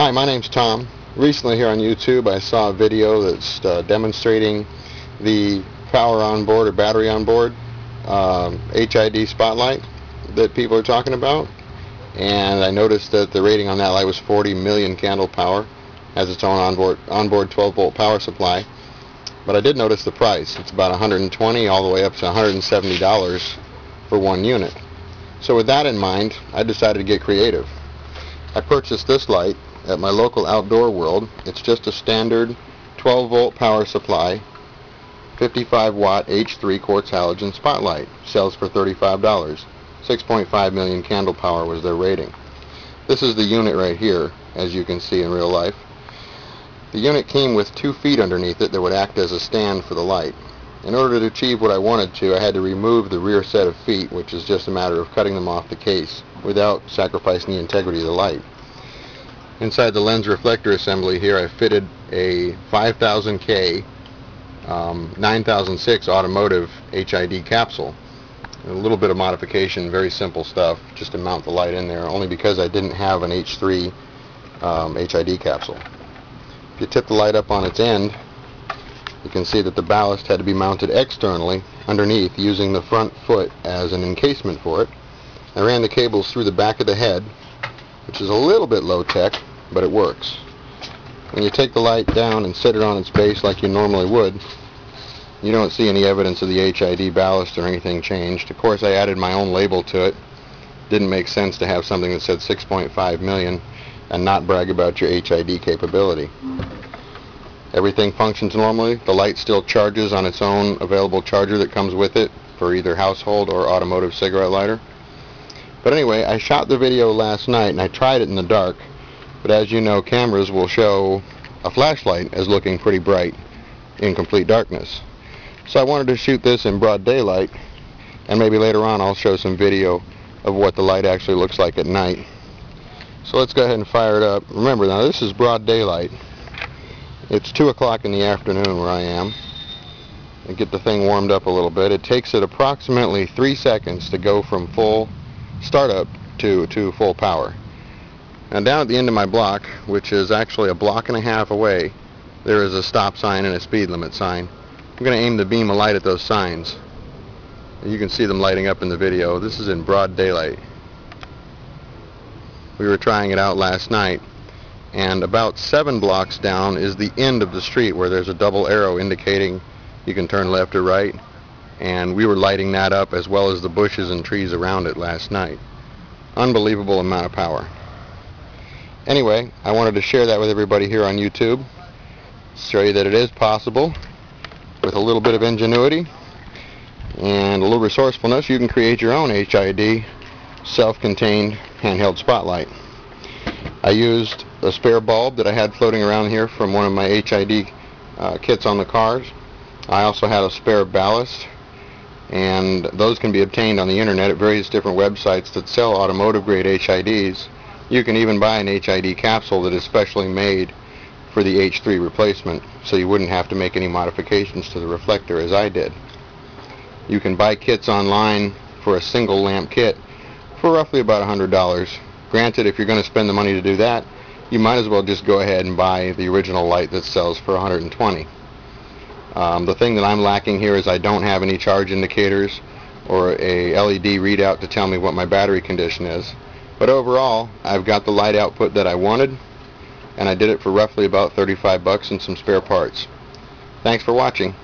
Hi, my name's Tom. Recently here on YouTube I saw a video that's demonstrating the power on board or battery on board HID spotlight that people are talking about, and I noticed that the rating on that light was 40 million candle power, has its own onboard 12 volt power supply. But I did notice the price. It's about $120 all the way up to $170 for one unit. So with that in mind, I decided to get creative. I purchased this light at my local Outdoor World. It's just a standard 12 volt power supply, 55 watt H3 quartz halogen spotlight. Sells for $35. 6.5 million candle power was their rating. This is the unit right here, as you can see in real life. The unit came with 2 feet underneath it that would act as a stand for the light. In order to achieve what I wanted to, I had to remove the rear set of feet, which is just a matter of cutting them off the case without sacrificing the integrity of the light. Inside the lens reflector assembly here, I fitted a 5000K 9006 automotive HID capsule. A little bit of modification, very simple stuff, just to mount the light in there, only because I didn't have an H3 HID capsule. If you tip the light up on its end, you can see that the ballast had to be mounted externally underneath using the front foot as an encasement for it. I ran the cables through the back of the head, which is a little bit low tech, but it works. When you take the light down and set it on its base like you normally would, you don't see any evidence of the HID ballast or anything changed. Of course, I added my own label to it. Didn't make sense to have something that said 6.5 million and not brag about your HID capability. Everything functions normally. The light still charges on its own available charger that comes with it for either household or automotive cigarette lighter. But anyway, I shot the video last night and I tried it in the dark, but as you know, cameras will show a flashlight as looking pretty bright in complete darkness. So I wanted to shoot this in broad daylight, and maybe later on I'll show some video of what the light actually looks like at night. So let's go ahead and fire it up. Remember now, this is broad daylight. It's 2 o'clock in the afternoon where I am. And get the thing warmed up a little bit. It takes it approximately 3 seconds to go from full startup to full power. Now down at the end of my block, which is actually a block and a half away, there is a stop sign and a speed limit sign. I'm going to aim the beam of light at those signs. You can see them lighting up in the video. This is in broad daylight. We were trying it out last night, and about 7 blocks down is the end of the street where there's a double arrow indicating you can turn left or right, and we were lighting that up as well as the bushes and trees around it last night. Unbelievable amount of power. Anyway, I wanted to share that with everybody here on YouTube, show you that it is possible. With a little bit of ingenuity and a little resourcefulness, you can create your own HID self-contained handheld spotlight. I used a spare bulb that I had floating around here from one of my HID kits on the cars. I also had a spare ballast, and those can be obtained on the internet at various different websites that sell automotive grade HIDs. You can even buy an HID capsule that is specially made for the H3 replacement, so you wouldn't have to make any modifications to the reflector as I did. You can buy kits online for a single lamp kit for roughly about $100. Granted, if you're going to spend the money to do that, you might as well just go ahead and buy the original light that sells for $120. The thing that I'm lacking here is I don't have any charge indicators or a LED readout to tell me what my battery condition is. But overall, I've got the light output that I wanted, and I did it for roughly about $35 and some spare parts. Thanks for watching.